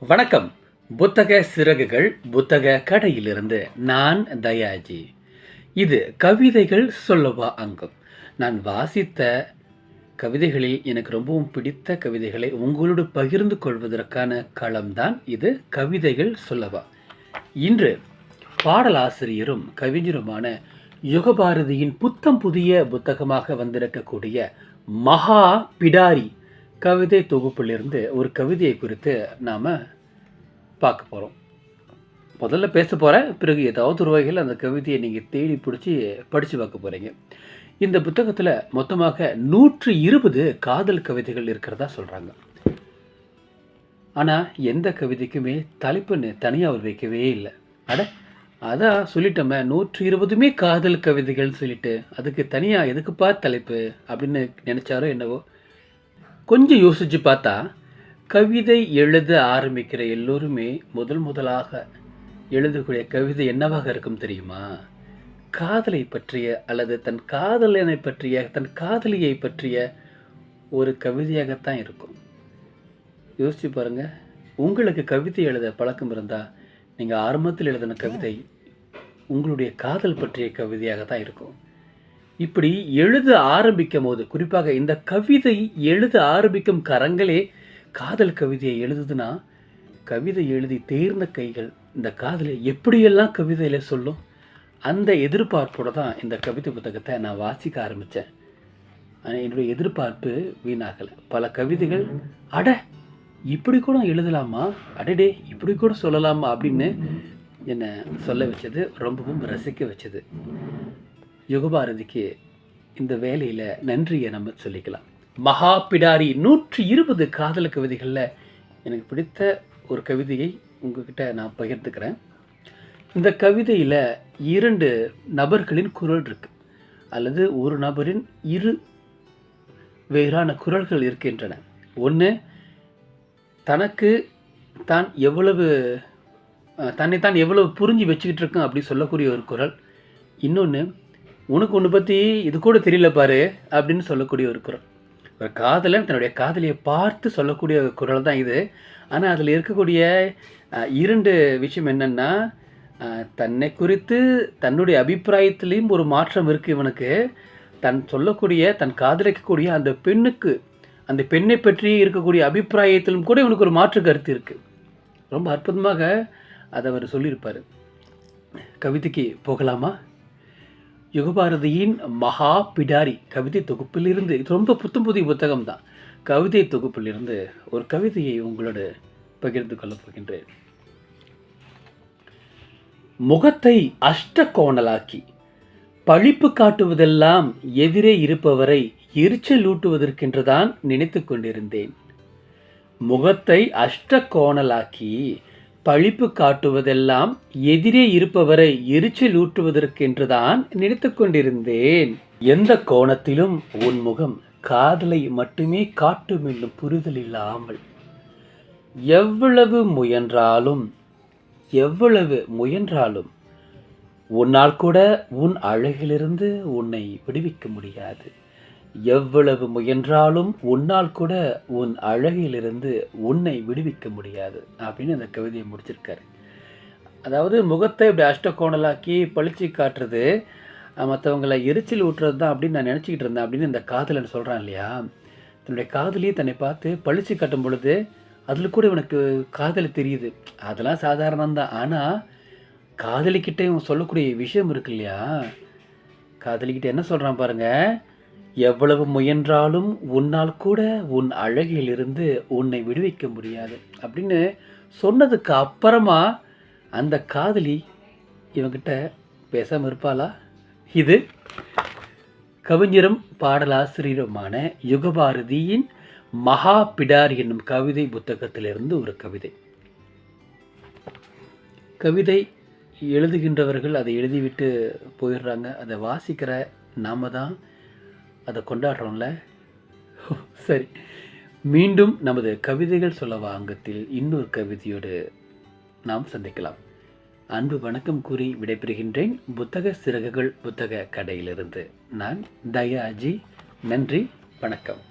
வணக்கம். புத்தக சிறகுகள் புத்தக கடையிலிருந்து நான் தயாஜி. இது கவிதைகள் சொல்லவா அங்கம். நான் வாசித்த கவிதைகளில் எனக்கு ரொம்பவும் பிடித்த கவிதைகளை உங்களோடு பகிர்ந்து கொள்வதற்கான களம்தான் இது கவிதைகள் சொல்லவா. இன்று பாடலாசிரியரும் கவிஞருமான யுகபாரதியின் புத்தம் புதிய புத்தகமாக வந்திருக்கக்கூடிய மகா பிடாரி கவிதை தொகுப்பிலிருந்து ஒரு கவிதையை குறித்து நாம் பார்க்க போகிறோம். முதல்ல பேச போகிறேன், பிறகு ஏதாவது ஒரு வகையில் அந்த கவிதையை நீங்கள் தேடி பிடிச்சி படித்து பார்க்க போகிறீங்க. இந்த புத்தகத்தில் மொத்தமாக 120 காதல் கவிதைகள் இருக்கிறதா சொல்கிறாங்க. ஆனால் எந்த கவிதைக்குமே தலைப்புன்னு தனியாக அவர் வைக்கவே இல்லை. அதான் சொல்லிட்டோமே, 120மே காதல் கவிதைகள் சொல்லிட்டு அதுக்கு தனியாக எதுக்குப்பா தலைப்பு அப்படின்னு நினச்சாரோ என்னவோ. கொஞ்சம் யோசித்து பார்த்தா கவிதை எழுத ஆரம்பிக்கிற எல்லோருமே முதலாக எழுதக்கூடிய கவிதை என்னவாக இருக்கும் தெரியுமா? காதலை பற்றிய அல்லது தன் காதலனை பற்றிய, தன் காதலியை பற்றிய ஒரு கவிதையாகத்தான் இருக்கும். யோசிச்சு பாருங்க, உங்களுக்கு கவிதை எழுத பழக்கம் இருந்தால் நீங்கள் ஆரம்பத்தில் எழுதின கவிதை உங்களுடைய காதல் பற்றிய கவிதையாக தான் இருக்கும். இப்படி எழுத ஆரம்பிக்கும் போது, குறிப்பாக இந்த கவிதை எழுத ஆரம்பிக்கும் கரங்களே காதல் கவிதையை எழுதுதுன்னா, கவிதை எழுதி தேர்ந்த கைகள் இந்த காதலை எப்படியெல்லாம் கவிதையில் சொல்லும், அந்த எதிர்பார்ப்போடு தான் இந்த கவிதை புத்தகத்தை நான் வாசிக்க ஆரம்பித்தேன். ஆனால் என்னுடைய எதிர்பார்ப்பு வீணாகலை. பல கவிதைகள் இப்படி கூட எழுதலாமா, அடடே இப்படி கூட சொல்லலாமா அப்படின்னு என்னை சொல்ல வச்சது, ரொம்பவும் ரசிக்க வச்சது. யுகபாரதிக்கு இந்த வேலையில் நன்றியை நம்ம சொல்லிக்கலாம். மகா பிடாரி 120 காதல் கவிதைகளில் எனக்கு பிடித்த ஒரு கவிதையை உங்ககிட்ட நான் பகிர்ந்துக்கிறேன். இந்த கவிதையில் 2 நபர்களின் குரல் இருக்குது, அல்லது ஒரு நபரின் 2 வேறான குரல்கள் இருக்கின்றன. ஒன்று தனக்கு தான் தன்னைத்தான் எவ்வளவு புரிஞ்சு வச்சுக்கிட்டு இருக்கேன் அப்படி சொல்லக்கூடிய ஒரு குரல். இன்னொன்று, உனக்கு ஒன்று பற்றி இது கூட தெரியல பாரு அப்படின்னு சொல்லக்கூடிய ஒரு குரல். ஒரு காதலன் தன்னுடைய காதலியை பார்த்து சொல்லக்கூடிய ஒரு குரல் தான் இது. ஆனால் அதில் இருக்கக்கூடிய 2 விஷயம் என்னென்னா, தன்னை குறித்து தன்னுடைய அபிப்பிராயத்திலையும் ஒரு மாற்றம் இருக்குது இவனுக்கு. தன் காதலிக்கக்கூடிய அந்த பெண்ணை பற்றி இருக்கக்கூடிய அபிப்பிராயத்திலும் கூட இவனுக்கு ஒரு மாற்று கருத்து இருக்குது. ரொம்ப அற்புதமாக அதை அவர் சொல்லியிருப்பார். கவிதைக்கு போகலாமா? யுகபாரதியின் மகா பிடாரி கவிதை தொகுப்பிலிருந்து, இது ரொம்ப புதிய புத்தகம் தான், கவிதை தொகுப்பிலிருந்து ஒரு கவிதையை உங்களோடு பகிர்ந்து கொள்ளப் போகின்றேன். முகத்தை அஷ்டகோணலாக்கி பழிப்பு காட்டுவதெல்லாம் எதிரே இருப்பவரை எரிச்சலூட்டுவதற்கென்றுதான் நினைத்து கொண்டிருந்தேன். முகத்தை அஷ்டகோணலாக்கி பழிப்பு காட்டுவதெல்லாம் எதிரே இருப்பவரை எரிச்சலூட்டுவதற்கென்றுதான் நினைத்து கொண்டிருந்தேன். எந்த கோணத்திலும் உன் முகம் காதலை மட்டுமே காட்டும் என்னும் புரிதல் இல்லாமல் எவ்வளவு முயன்றாலும் உன்னால் கூட உன் அழகிலிருந்து உன்னை விடுவிக்க முடியாது. எவ்வளவு முயன்றாலும் உன்னால் கூட உன் அழகிலிருந்து உன்னை விடுவிக்க முடியாது அப்படின்னு அந்த கவிதையை முடிச்சிருக்காரு. அதாவது முகத்தை இப்படி அஷ்டகோணலாக்கி பழிச்சு காட்டுறது, மற்றவங்களை எரிச்சல் ஊட்டுறது தான் அப்படின்னு நான் நினச்சிக்கிட்டு இருந்தேன் அப்படின்னு இந்த காதலன் சொல்கிறான் இல்லையா. தன்னுடைய காதலியை தன்னை பார்த்து பழிச்சு காட்டும் பொழுது அதில் கூட இவனுக்கு காதலி தெரியுது. அதெல்லாம் சாதாரணம்தான். ஆனால் காதலிக்கிட்டே இவன் சொல்லக்கூடிய விஷயம் இருக்கு இல்லையா. காதலிக்கிட்ட என்ன சொல்கிறான் பாருங்கள், எவ்வளவு முயன்றாலும் உன்னால் கூட உன் அழகிலிருந்து உன்னை விடுவிக்க முடியாது அப்படின்னு சொன்னதுக்கு அப்புறமா அந்த காதலி இவங்கிட்ட பேசாமல் இருப்பாளா? இது கவிஞரும் பாடலாசிரியருமான யுகபாரதியின் மகா பிடாரி என்னும் கவிதை புத்தகத்திலிருந்து ஒரு கவிதை. கவிதை எழுதுகின்றவர்கள் அதை எழுதிவிட்டு போயிடுறாங்க. அதை வாசிக்கிற நாம தான் அதை கொண்டாடுறோம்ல. சரி, மீண்டும் நமது கவிதைகள் சொல்லவா அங்கத்தில் இன்னொரு கவிதையோடு நாம் சந்திக்கலாம். அன்பு வணக்கம் கூறி விடைபெறுகின்றேன். புத்தக சிறகுகள் புத்தக கடையிலிருந்து நான் தயாஜி. நன்றி, வணக்கம்.